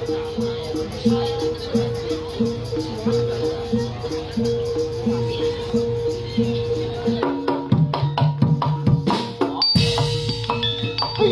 เฮ้ย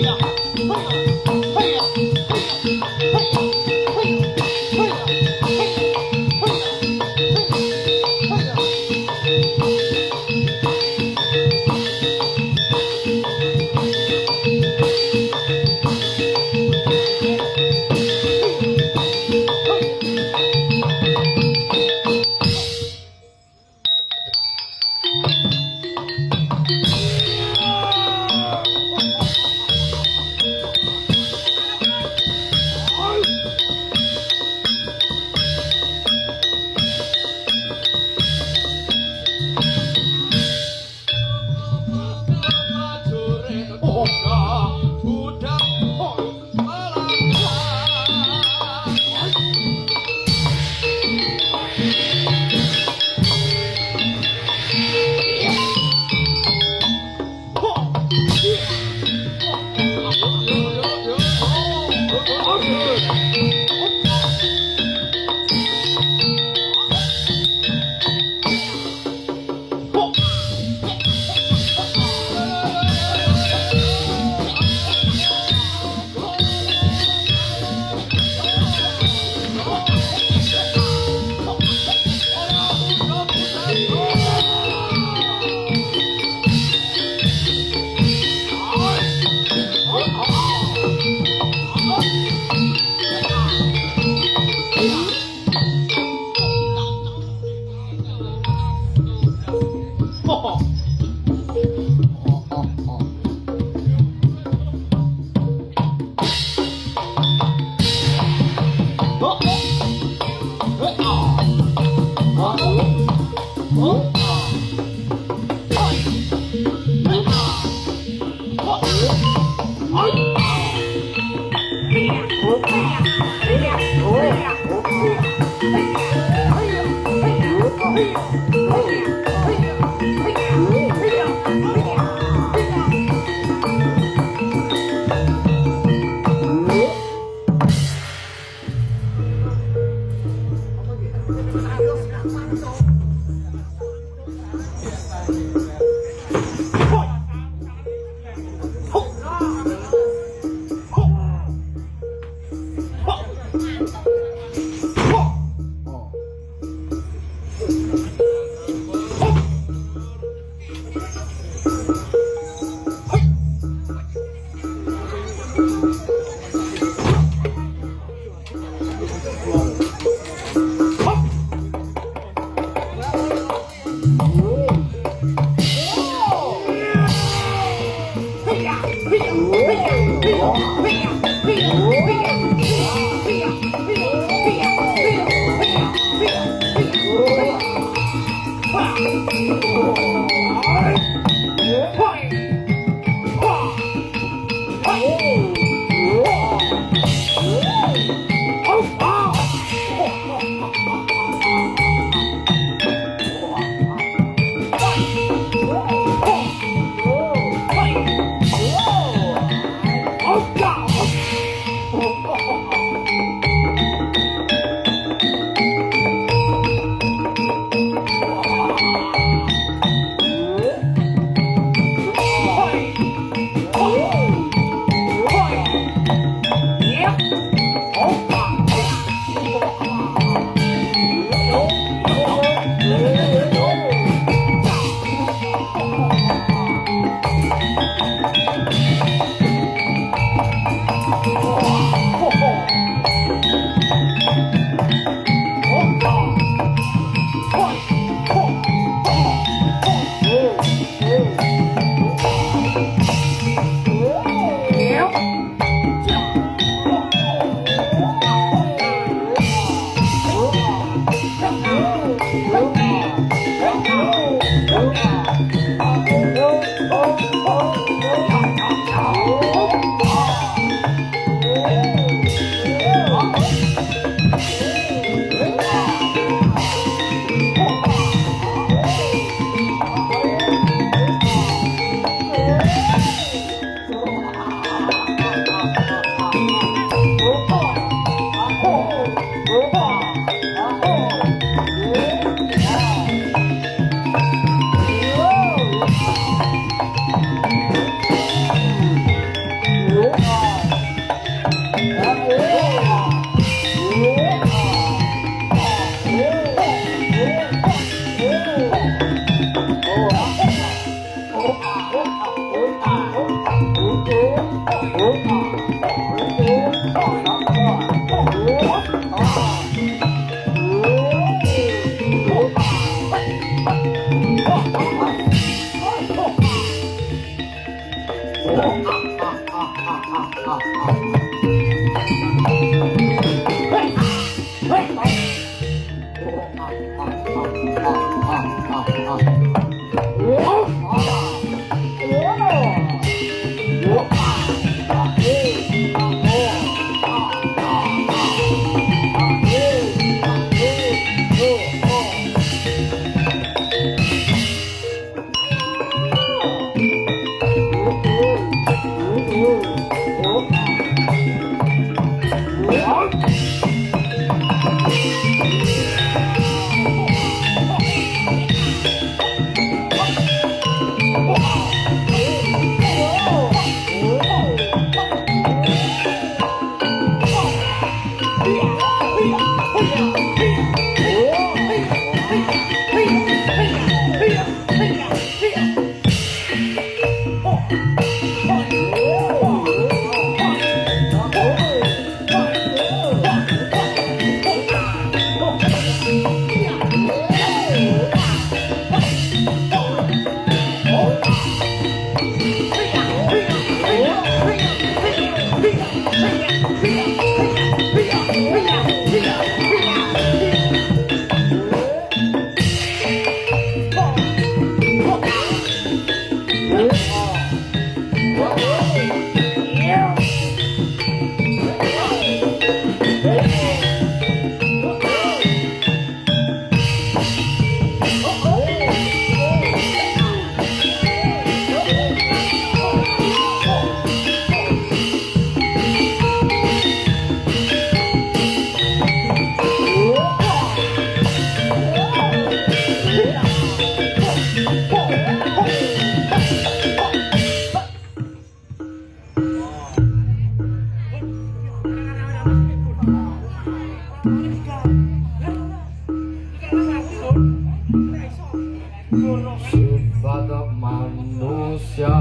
Sifat manusia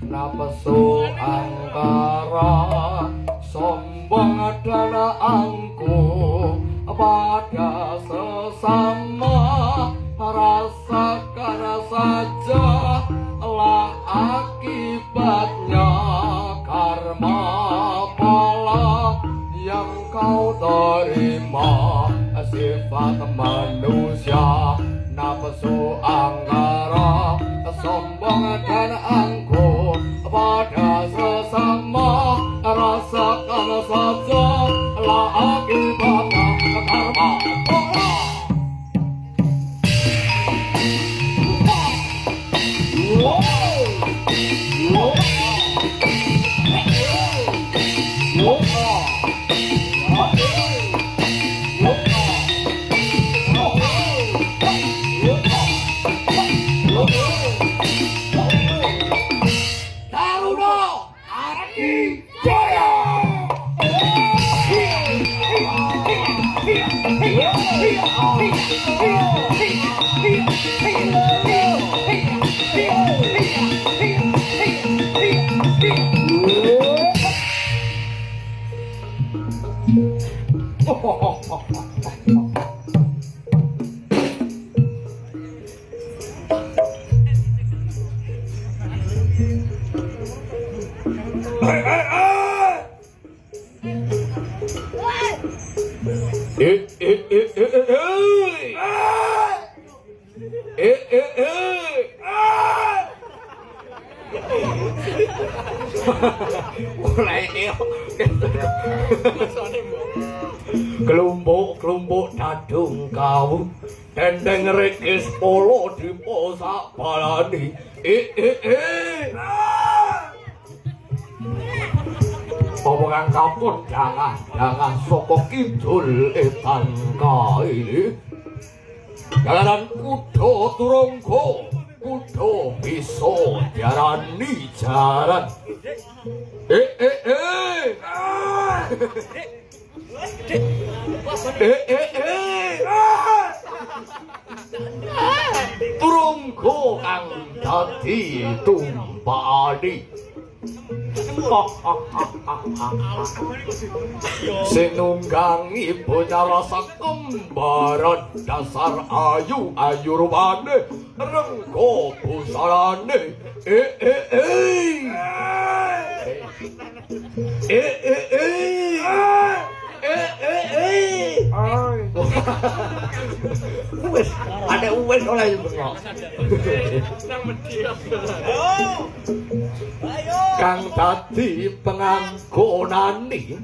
nafsu angkara sombong dan angkuh pada sesama, rasakan saja lah akibatnya karma pala yang kau terima. Sifat manusia nafsu angkara sombong dan angkuh pada sesama, rasakan saja lah akibatnya karma pala. Kelompok-kelompok dadung kau dendeng rekis polo di posak balani. Omongan kapun jangan soko kidul etan kaini. Jalan kudo turungko, kudo bisa jarani jalan. Turungko kang dadi tumpani. Sinunggangi bocah rasa kembaran dasar ayu rupane rengko busarane. Wes ada wes oleh bengok. Kang dadi penganggonane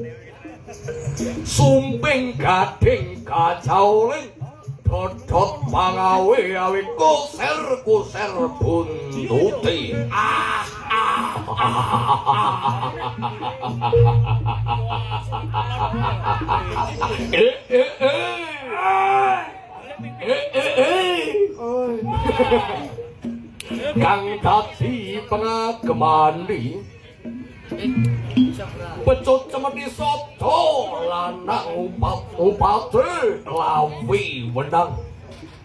sumping gading kacauling dodot pangawe awe kuser buntuti. Kang dadi pengagemani Becut cemedi soto lanang upate lawi wenang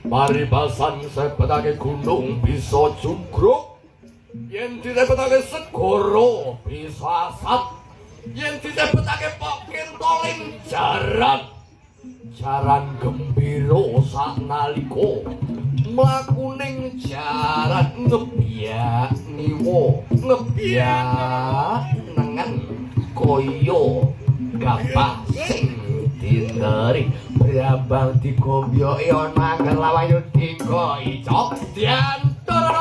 paribasan sepetake gunung bisa jugruk yen direpetake segara bisa asat yen direpetake pokir toling jaran gembira saknalika mlakuning jaran ngebyak nengen kaya gapah sing dinderi brambang digomyoki ana angger lawayu dikoki cok diantur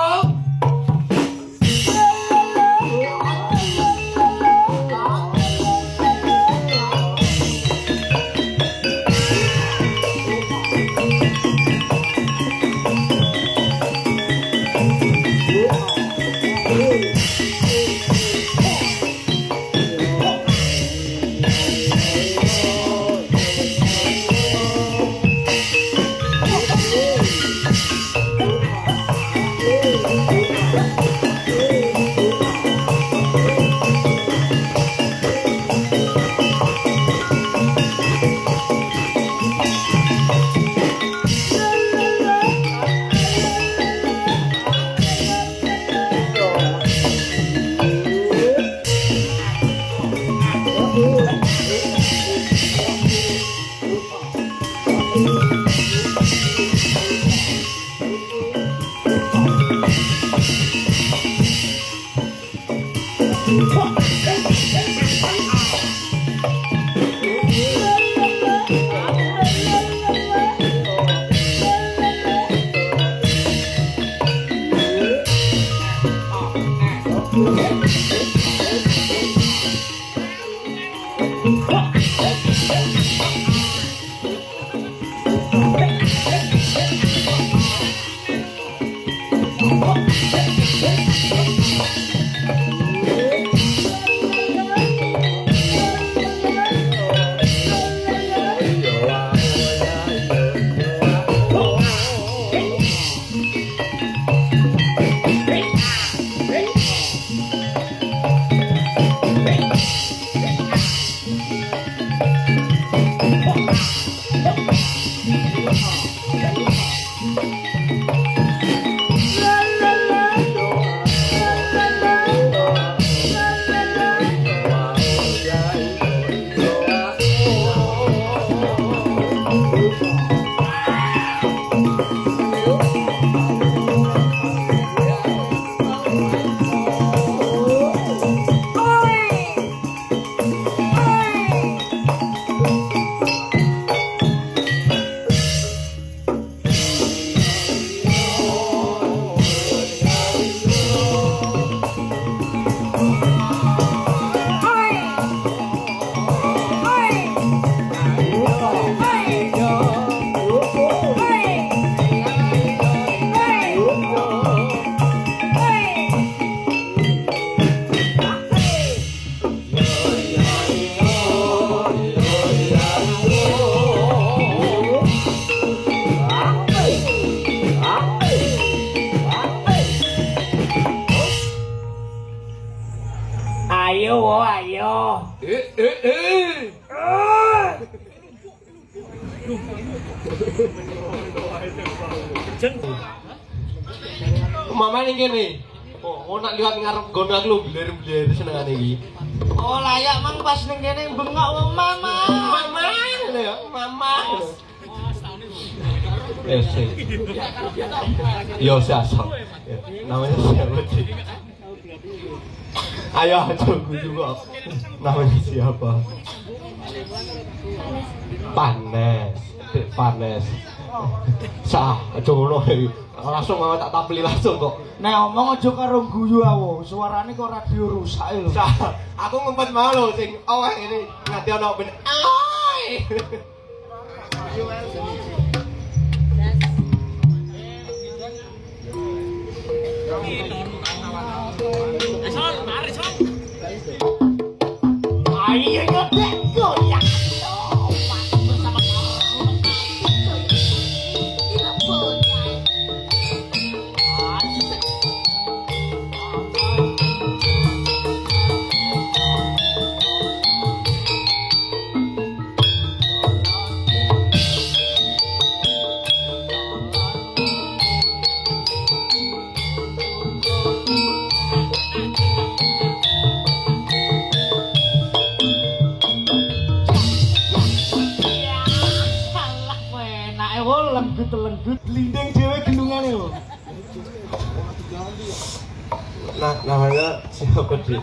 Mama ning kene. Oh, nak liwat ngarep gondak lu bler-bler senengane iki. Oh, layak mang pas ning kene bengok wong mama. Mama, ya, mama. Sih. Yo siapa? Namanya siapa sih? Ayo tunggu juga. Namanya siapa? Panes. Sah, jono langsung mau tak tampili langsung kok. Nek omong aja karo guyu awo, suarane kok radio rusak lho. Sah, aku ngempet mau lho sing aweh ini nganti ana ben. Ai. Son, mari son. Ayo nyodek goyang. Bersama lenggut lindeng dhewe gendungane lho. Nah, namanya siapa dia?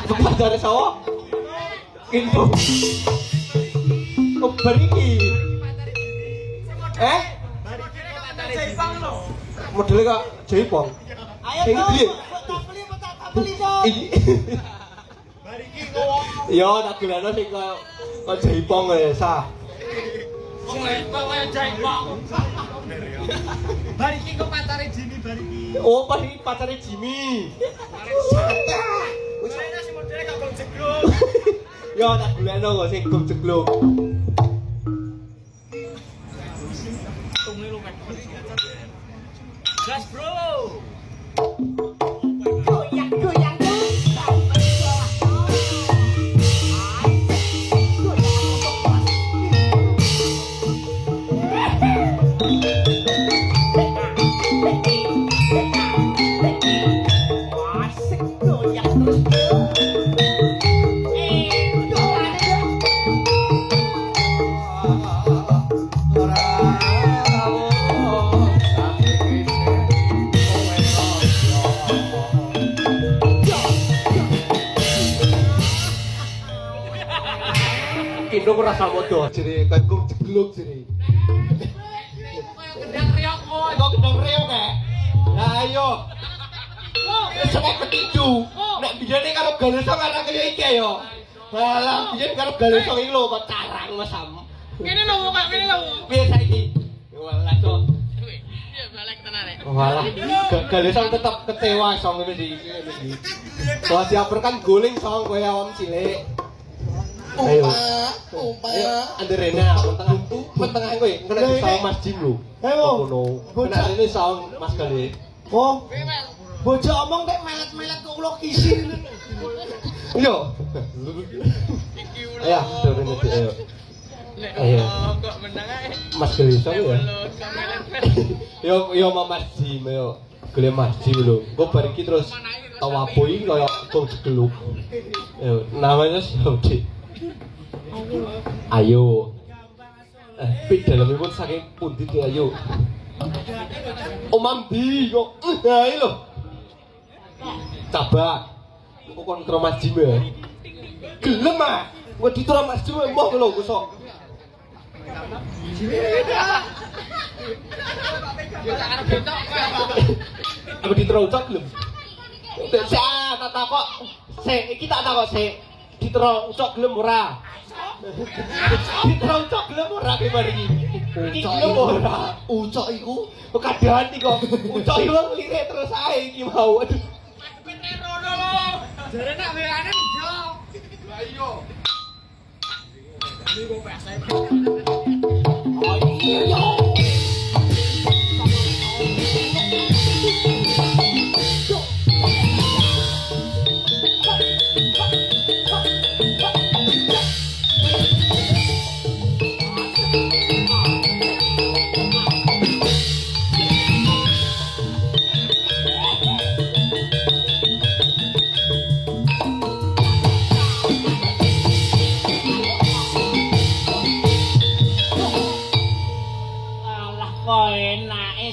Pacare sawo. Itu. Oh, bariki. Modelnya kok Jaipong. Ayo Sing piye? tak beli kok. Bariki kok. Yo, tak dolano sing kok Jaipong ya, sah. Bariki kok pacare Jimmy bariki. Oh, pasti pacarnya Jimmy. Saya si modelnya gak belum jegluk. Yo, tak dolano kok sing gum jegluk. Gas bro. Goyang Indo ku rasa bodoh jadi kayak gum jegluk jadi. Kendang reok kok. Kok kendang reok kayak? Nah ayo. Sampai petinju. Nek bijane karo galesong anak kaya iki yo. Halah, biyen karo galesong iki lho kok carang mesam. Kene lho Pak, kene lho. Piye saiki? Walah kok. Iya balik tenan rek. Walah, galesong tetep kecewa song ngene iki. Wah diaper kan guling song kaya awam cilik. Ayo. Ayo, anderena mentengah kowe kena saung Mas Jim lho. Ayo. Ngono. Kena ini saung Mas Gale. Oh. Bocah omong nek melet-melet kok ulo kisi. Yo. Ayo, turun aja ayo. Ayo. Kok menang ae. Mas Gale saung ya. Yo Mas Jim yo. Gale Mas Jim lho. Kok bar iki terus tawapoi kaya kok jegeluk. Ayo, namanya siapa, Dik? Ayo. Pik dalamipun saking pundi Dik ayo. Omam di kok. Nah iki lho. Cabak. Kok kon karo Mas Jim ya? Gelem ah. Kok dituro Mas Jim mbah lho kok. Yo tak arep bentok kok. Aku dituro ucap gelem. Sik tak takok. Sik iki tak takok sik. Dituro ucap gelem ora? Dituro ucap gelem ora ki mari iki. Iki gelem ora? Ucap iku keadaan iki kok. Ucap iku lirik terus ae iki mau. Aduh. Bener rono lho. Jare nak weane yo. Lah iya. Ini kok pesen. Oh iya.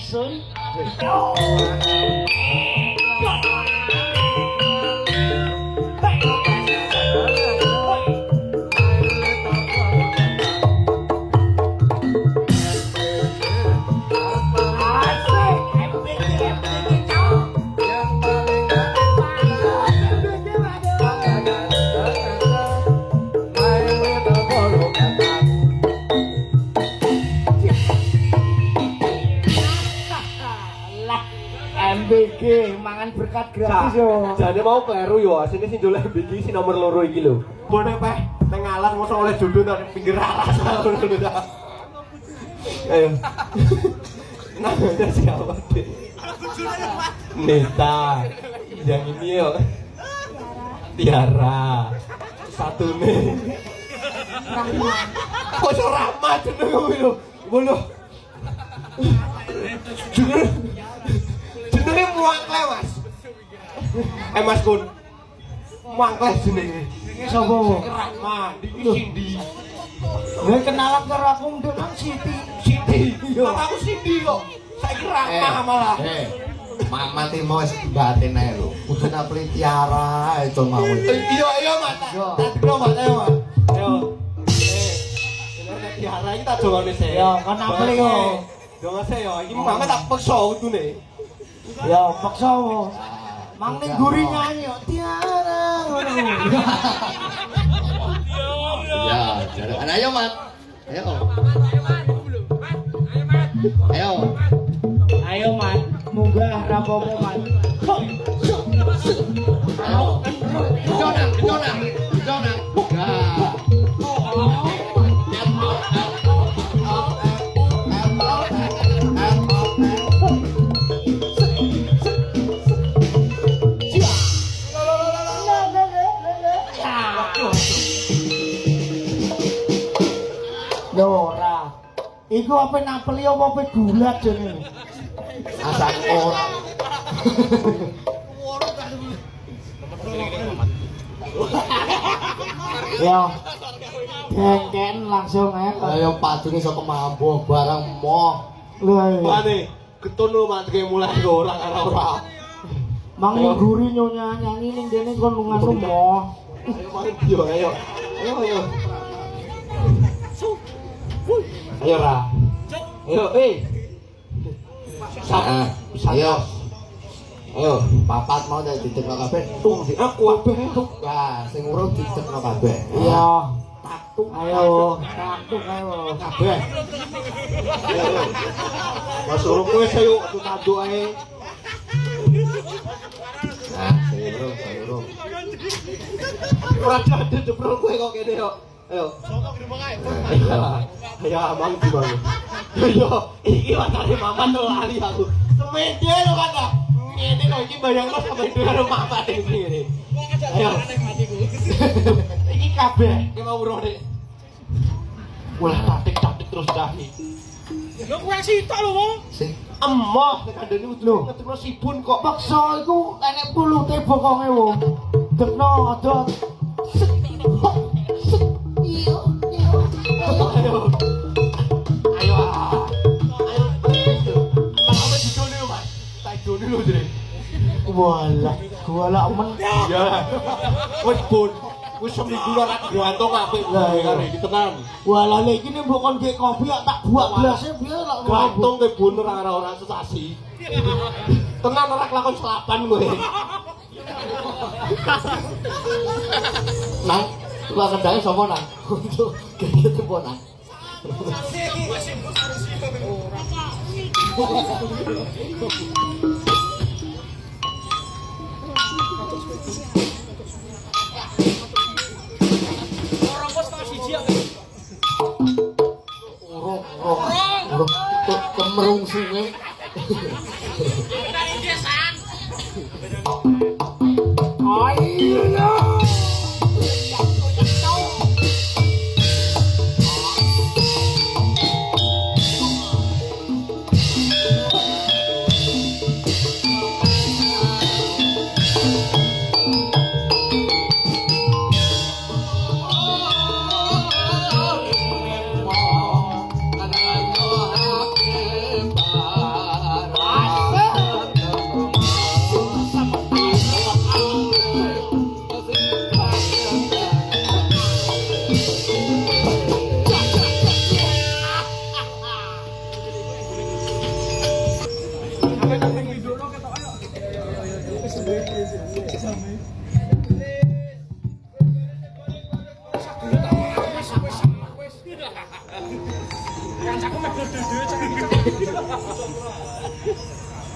Sun. MBG mangan berkat gratis yo. Jane mau kleru yo, asine sing dolek iki si nomor loro iki lho. Bone peh nang alas mosok oleh jodoh nang pinggir alas ngono lho ta. Ayo. Nah, siapa deh? Neta. Yang ini yo. Tiara. Satu nih. Kok so ramah jeneng kuwi lho. Ngono. Jenenge Muangkle, Mas. Mas Kun. Muangkle jenenge. Sapa wo? Rahma, iki Cindy. Nek kenalan karo aku ndek nang Siti. Cindy. Aku Cindy kok. Saiki Rahma malah. Mama Timo wis batin ae lho. Kudu napli Tiara ae con mau. Iya, Mas. Tadi lo Mas, ayo, Mas. Ayo. Tiara iki tak jongone se. Yo, kon napli yo. Jongo se yo. Iki mama tak peksa kudune. Yo, paksa wo. Mang ning guri nyanyi yo Tiara ngono. Ya, jalan ayo, Mat. Ayo. Ayo. Ayo, Mat. Munggah rapopo, Mat. Ayo. Jonang. Nah. Ora. Iku apa napeli apa gulat jenenge? Asal ora. Yo. Dengken langsung ae. Ayo padune saka mambo barang moh. Lho. Mane getun lo manteke mulai go ora. Mang ning guri nyanyi ning kene kon nganu moh. Ayo. Ayo. Ayo Ra. Ayo, Ayo. Ayo, papat mau nek ditekno kabeh. Tung di aku kabeh. Ya, sing urung ditekno kabeh. Iya. Ayo, taktuk ayo. Kabeh. Mas urung kowe sayo atu tanduk ae. Nah, sing urung. Ora ada jebrol kowe kok kene yo. Ayo. Ayo amang di bang. Yo, iki watane maman to lali aku. Semede lo kan ta. Ngene kok iki bayangno sampe karo maman iki ngene. Ayo. Iki kabeh ki mau weruh nek. Wah, tatik terus dahi. Lho kuwi sitok lho wong. Sing Emoh nek kandhane lho ngetro sibun kok. Paksa iku enek pulute bokonge wong. Dekno adot. Ayo. Ayo. Apa didone lho, Mas? Tak didone lho, Dre. Walah, gua men. Ya. Wis bun. Wis seminggu ora gantung apik Lah, iya. kare iki tenan. Walah lek iki nek mbok kon gek kopi tak buak gelasnya piye lak Gantung ke bun ora sesasi. Tenan ora kelakon selapan kowe. nang tukang kendangnya sapa nang? Untuk gitu po nang. Orang bos kok siji ya. Urung kemerung sungai. Dari desan. Ayo.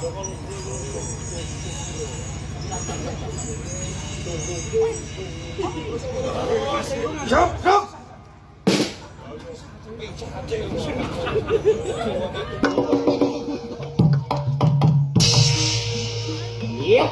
Sok. Iya.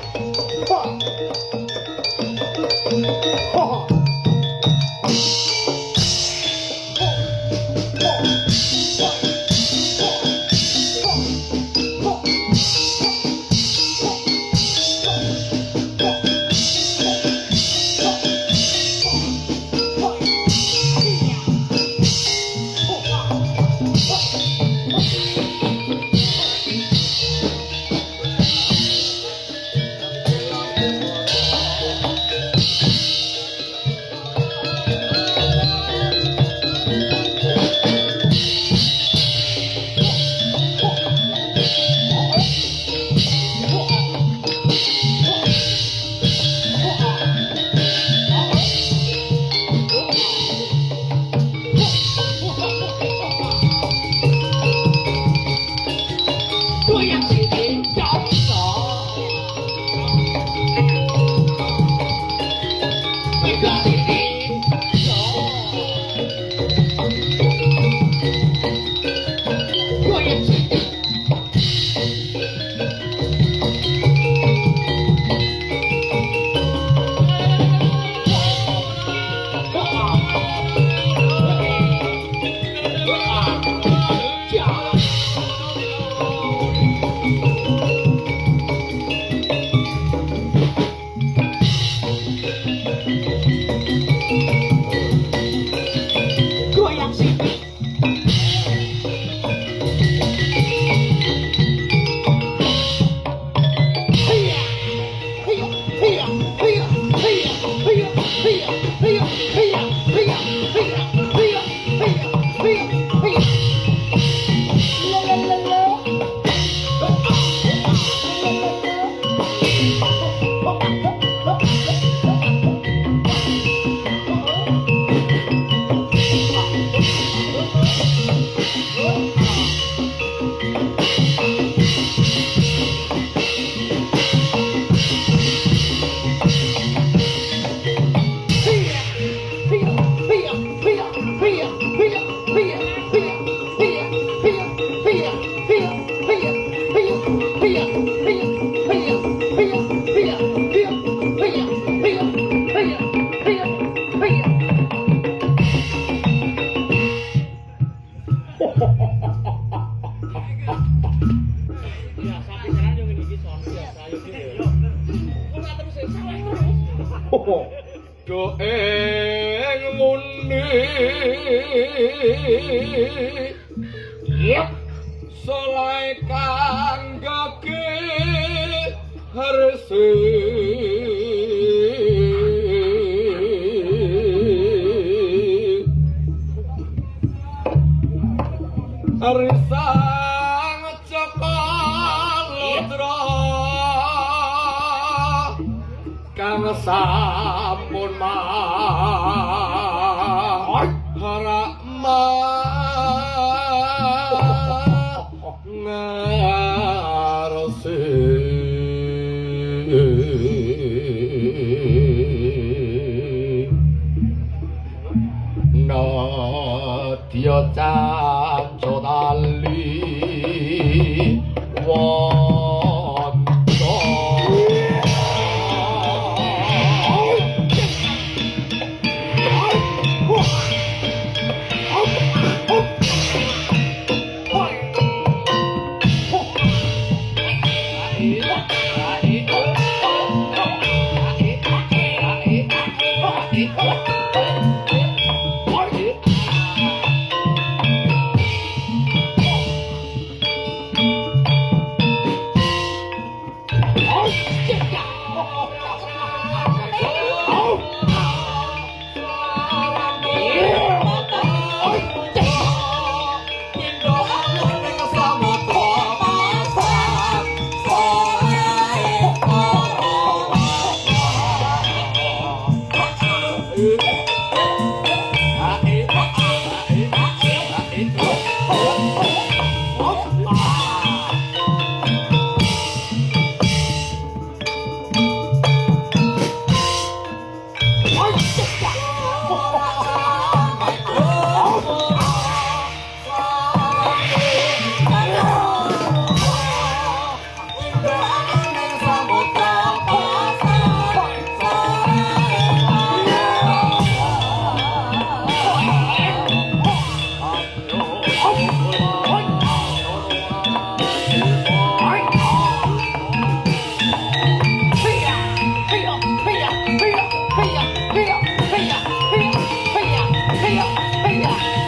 Doeng muni Solai kanggake harse Arisang Cokolodra kang sampun harak ngarose nadya canco tali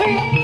Hey.